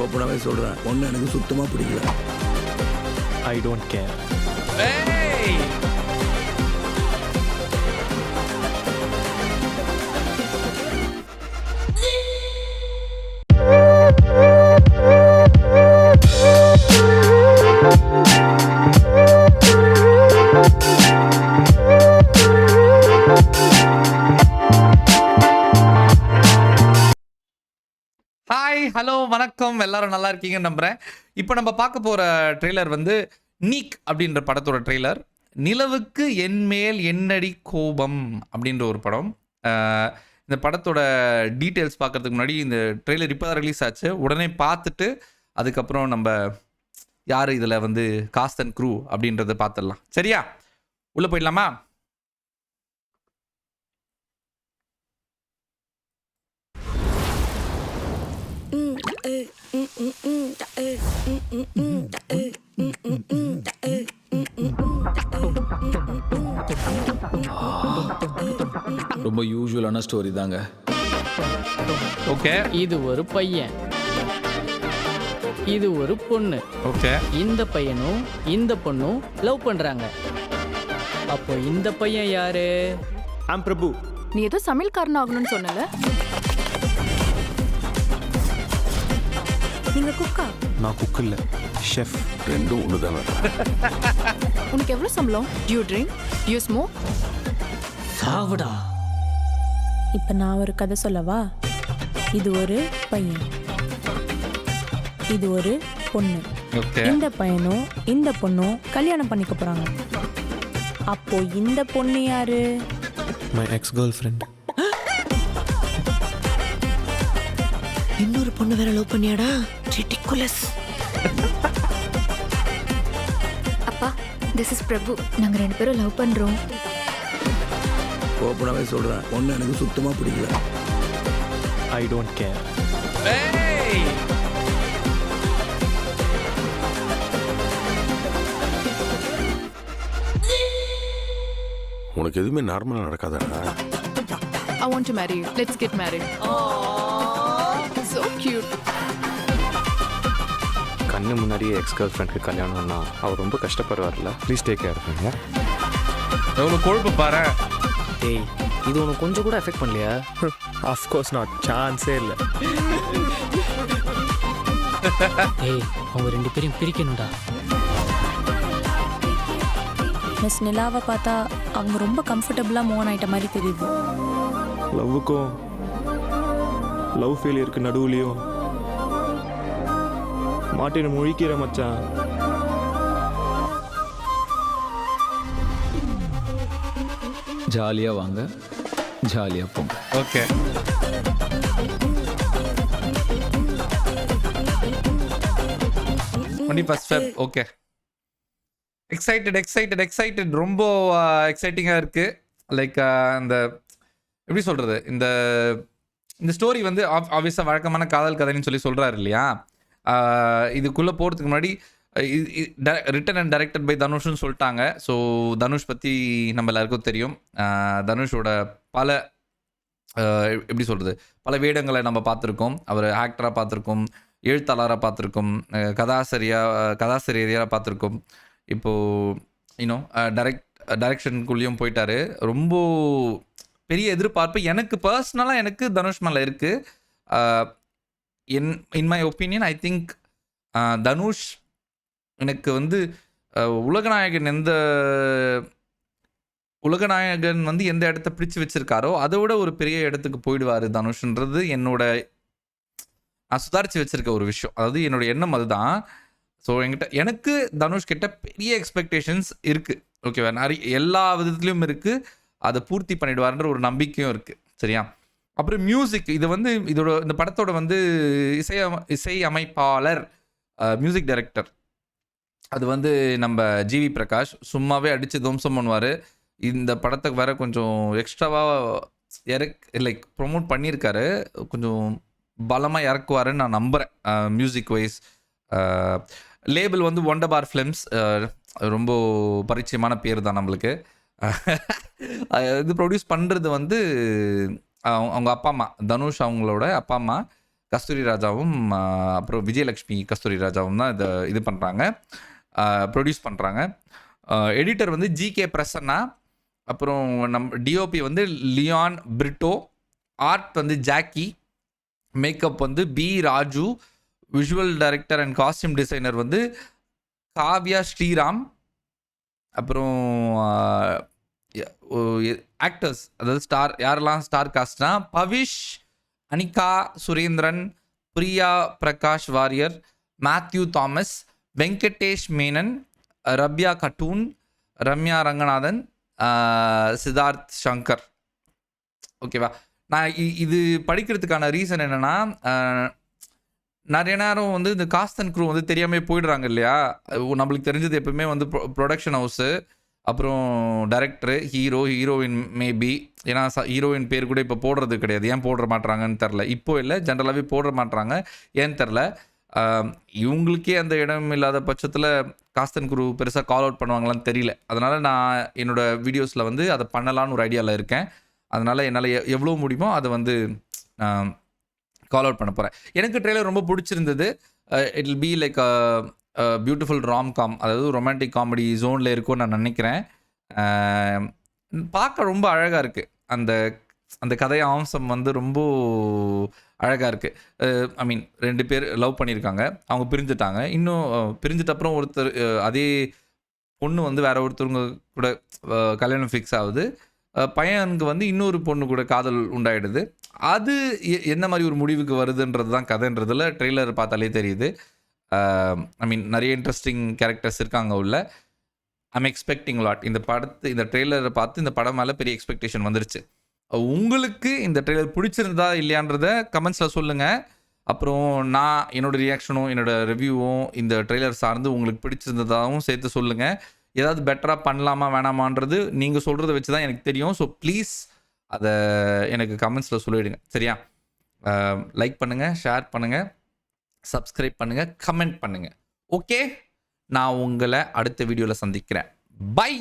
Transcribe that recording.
ஓப்பனாகவே சொல்கிறேன், ஒன்று எனக்கு சுத்தமாக பிடிக்கல. I don't care. Hi, hello, வணக்கம். எல்லாரும் நல்லா இருக்கீங்கன்னு நம்புகிறேன். இப்போ நம்ம பார்க்க போகிற ட்ரெய்லர் வந்து நீக் அப்படின்ற படத்தோட ட்ரெய்லர். நிலவுக்கு என்மேல் என்னடி கோபம் அப்படின்ற ஒரு படம். இந்த படத்தோட டீட்டெயில்ஸ் பார்க்கறதுக்கு முன்னாடி இந்த ட்ரெய்லர் இப்போ தான் ரிலீஸ் ஆச்சு. உடனே பார்த்துட்டு அதுக்கப்புறம் நம்ம யார் இதில் வந்து காஸ்ட் அண்ட் க்ரூ அப்படின்றத பார்த்துடலாம். சரியா? உள்ளே போயிடலாமா? ரொம்ப யூஸ்வலான ஸ்டோரி தாங்க. ஓகே, இது ஒரு பையன், இது ஒரு பொண்ணு. ஓகே. இந்த பையனும் இந்த பொண்ணும் லவ் பண்றாங்க. அப்போ இந்த பையன் யாரு? ஐம் பிரபு. நீ ஏதோ சமையல்காரன் ஆகணும்னு சொன்னல, நீங்க குக்கா? நான் குக் இல்லை, ஷெஃப். ரெண்டும் ஒன்று தானே. உனக்கு எவ்வளவு சம்பளம்? You drink, you smoke. சாவுடா. இப்போ நான் ஒரு கதை சொல்லவா? இது ஒரு பையன், இது ஒரு பொண்ணு. ஓகே. இந்த பையனும் இந்த பொண்ணும் கல்யாணம் பண்ணிக்க போறாங்க. அப்போ இந்த பொண்ணு யாரு? My X girl friend. இன்னொரு பொண்ணு வேற லவ் பண்ணியாடா? ரிடிகுலஸ். அப்பா, திஸ் இஸ் பிரபு. நாங்க ரெண்டு பேரும் லவ் பண்றோம். ஓப்பனாகவே சொல்கிறேன், ஒன்று எனக்கு சுத்தமாக பிடிக்கல. I don't care. உனக்கு எதுவுமே நார்மலாக நடக்காதடா. I want to marry you. Let's get married. So cute. கண்ணு முன்னாடியே எக்ஸ் கேர்ள் ஃப்ரெண்ட்க்கு கல்யாணம்னா அவர் ரொம்ப கஷ்டப்படுவார்ல. ப்ளீஸ் டேக் கேர் பண்ணுங்க. எவ்வளோ கொழுப்பு பாரு. டேய், இது உனக்கு கொஞ்சம் கூட எஃபெக்ட் பண்ணலையா? ஆஃப் கோர்ஸ் நாட், சான்ஸே இல்லை. டேய், அவங்க ரெண்டு பேரையும் பிரிக்கணும்டா. மிஸ் நிலாவை பார்த்தா அவங்க ரொம்ப கம்ஃபர்டபுளாக மூவ் ஆயிட்ட மாதிரி தெரியுது. லவ்வுக்கும் லவ் ஃபெயிலியருக்கு நடுவுலையும் மாட்டின முழிக்கிற மச்சான். ஜாலியாக வாங்க, ஜாலியாக போங்க. ஓகே. ஓகே. எக்ஸைட்டட் ரொம்ப எக்ஸைட்டிங்காக இருக்குது. லைக் அந்த எப்படி சொல்கிறது, இந்த ஸ்டோரி வந்து ஆப்வியஸாக வழக்கமான காதல் கதைன்னு சொல்லி சொல்கிறாரு இல்லையா? இதுக்குள்ளே போகிறதுக்கு முன்னாடி ரிட்டன் அண்ட் டைரக்டட் பை தனுஷ்னு சொல்லிட்டாங்க. ஸோ தனுஷ் பற்றி நம்ம எல்லாருக்கும் தெரியும். தனுஷோட பல எப்படி சொல்கிறது, பல வேடங்களை நம்ம பார்த்துருக்கோம். அவர் ஆக்டராக பார்த்துருக்கோம், எழுத்தாளராக பார்த்துருக்கோம், கதாசிரியராக பார்த்துருக்கோம். இப்போது இன்னும் டைரக்ஷனுக்குள்ளேயும் போயிட்டாரு. ரொம்ப பெரிய எதிர்பார்ப்பு எனக்கு பர்சனலாக எனக்கு தனுஷ் மேலே இருக்குது. In my opinion I think Dhanush எனக்கு வந்து உலகநாயகன் வந்து எந்த இடத்த பிடிச்சி வச்சிருக்காரோ அதை விட ஒரு பெரிய இடத்துக்கு போயிடுவார் தனுஷ்ன்றது நான் சுதாரித்து வச்சிருக்க ஒரு விஷயம். அதாவது என்னோட எண்ணம் அதுதான். ஸோ எனக்கு தனுஷ் கிட்ட பெரிய எக்ஸ்பெக்டேஷன்ஸ் இருக்குது. ஓகேவா? நிறைய எல்லா விதத்துலேயும் இருக்குது. அதை பூர்த்தி பண்ணிடுவார்ன்ற ஒரு நம்பிக்கையும் இருக்குது. சரியா? அப்புறம் மியூசிக், இந்த படத்தோட வந்து இசை அமைப்பாளர், மியூசிக் டைரக்டர், அது வந்து நம்ம ஜிவி பிரகாஷ். சும்மாவே அடித்து துவம்சம் பண்ணுவார். இந்த படத்துக்கு வேற கொஞ்சம் எக்ஸ்ட்ராவாக லைக் ப்ரொமோட் பண்ணியிருக்காரு. கொஞ்சம் பலமாக இறக்குவாருன்னு நான் நம்புகிறேன். மியூசிக் வைஸ் லேபிள் வந்து ஒண்டர் பார் ஃபிலிம்ஸ், ரொம்ப பரிச்சயமான பேர் தான் நம்மளுக்கு. இது ப்ரொடியூஸ் பண்ணுறது வந்து அவங்க அப்பா அம்மா, தனுஷ் அவங்களோட அப்பா அம்மா கஸ்தூரி ராஜாவும் அப்புறம் விஜயலட்சுமி கஸ்தூரி ராஜாவும் தான் இது பண்ணுறாங்க, ப்ரொடியூஸ் பண்ணுறாங்க. எடிட்டர் வந்து ஜிகே பிரசன்னா, அப்புறம் டிஓபி வந்து லியான் பிரிட்டோ, ஆர்ட் வந்து ஜாக்கி, மேக்கப் வந்து P Raju, visual director and costume designer வந்து காவ்யா ஸ்ரீராம், அப்புறம் ஆக்டர்ஸ் அதாவது ஸ்டார் யாரெல்லாம் ஸ்டார் காஸ்ட்னா பவிஷ், அனிகா சுரேந்திரன், பிரியா பிரகாஷ் வாரியர், மேத்யூ தாமஸ், வெங்கடேஷ் மேனன், ரப்யா கட்டூன், ரம்யா ரங்கநாதன், சித்தார்த் சங்கர். ஓகேவா? நான் இது படிக்கிறதுக்கான ரீசன் என்னென்னா, நிறைய நேரம் வந்து இந்த காஸ்ட் அண்ட் க்ரூ வந்து தெரியாமல் போயிடுறாங்க இல்லையா. நம்மளுக்கு தெரிஞ்சது எப்பவுமே வந்து ப்ரொடக்ஷன் ஹவுஸு, அப்புறம் டைரக்டரு, ஹீரோயின் மேபி. ஏன்னா ஹீரோயின் பேர் கூட இப்போ போடுறது கிடையாது. ஏன் போடுற மாட்டுறாங்கன்னு தெரில. இப்போ இல்லை, ஜென்ரலாகவே போடுற மாட்டுறாங்க, ஏன்னு தெரில. இவங்களுக்கே அந்த இடம் இல்லாத பட்சத்தில் காஸ்ட் அண்ட் க்ரூ பெருசாக கால் அவுட் பண்ணுவாங்களான்னு தெரியல. அதனால் நான் என்னோடய வீடியோஸில் வந்து அதை பண்ணலான்னு ஒரு ஐடியாவில் இருக்கேன். அதனால் என்னால் எவ்வளோ முடியுமோ அதை வந்து கால் அவுட் பண்ண போகிறேன். எனக்கு ட்ரெய்லர் ரொம்ப பிடிச்சிருந்தது. It will be like beautiful romcom, அதாவது ரொமான்டிக் காமெடி ஜோனில் இருக்கும்னு நான் நினைக்கிறேன். பார்க்க ரொம்ப அழகாக இருக்குது. அந்த அந்த கதை அம்சம் வந்து ரொம்ப அழகாக இருக்குது. ஐ மீன் 2 பேர் லவ் பண்ணியிருக்காங்க, அவங்க பிரிஞ்சுட்டாங்க. இன்னும் பிரிஞ்சிட்ட அப்புறம் ஒருத்தர் அதே பொண்ணு வந்து வேற ஒருத்தவங்க கூட கல்யாணம் ஃபிக்ஸ் ஆகுது. பையனுக்கு வந்து இன்னொரு பொண்ணு கூட காதல் உண்டாயிடுது. அது என்ன மாதிரி ஒரு முடிவுக்கு வருதுன்றது தான் கதைன்றதில் ட்ரெய்லர் பார்த்தாலே தெரியுது. ஐ மீன் நிறைய இன்ட்ரெஸ்டிங் கேரக்டர்ஸ் இருக்காங்க உள்ள. I'm expecting lot. இந்த ட்ரெய்லரை பார்த்து இந்த படம் மேலே பெரிய எக்ஸ்பெக்டேஷன் வந்துருச்சு. உங்களுக்கு இந்த ட்ரெய்லர் பிடிச்சிருந்தா இல்லையான்றதை கமெண்ட்ஸில் சொல்லுங்கள். அப்புறம் நான் என்னோடய ரியாக்ஷனும் என்னோடய ரிவ்யூவும் இந்த ட்ரெய்லர் சார்ந்து உங்களுக்கு பிடிச்சிருந்ததாகவும் சேர்த்து சொல்லுங்கள். ஏதாவது பெட்டராக பண்ணலாமா வேணாமான்றது நீங்கள் சொல்கிறத வச்சு தான் எனக்கு தெரியும். ஸோ ப்ளீஸ் அதை எனக்கு கமெண்ட்ஸில் சொல்லிவிடுங்க, சரியா? லைக் பண்ணுங்கள், ஷேர் பண்ணுங்கள், சப்ஸ்கிரைப் பண்ணுங்கள், கமெண்ட் பண்ணுங்கள். ஓகே, நான் உங்களை அடுத்த வீடியோவில் சந்திக்கிறேன். பை.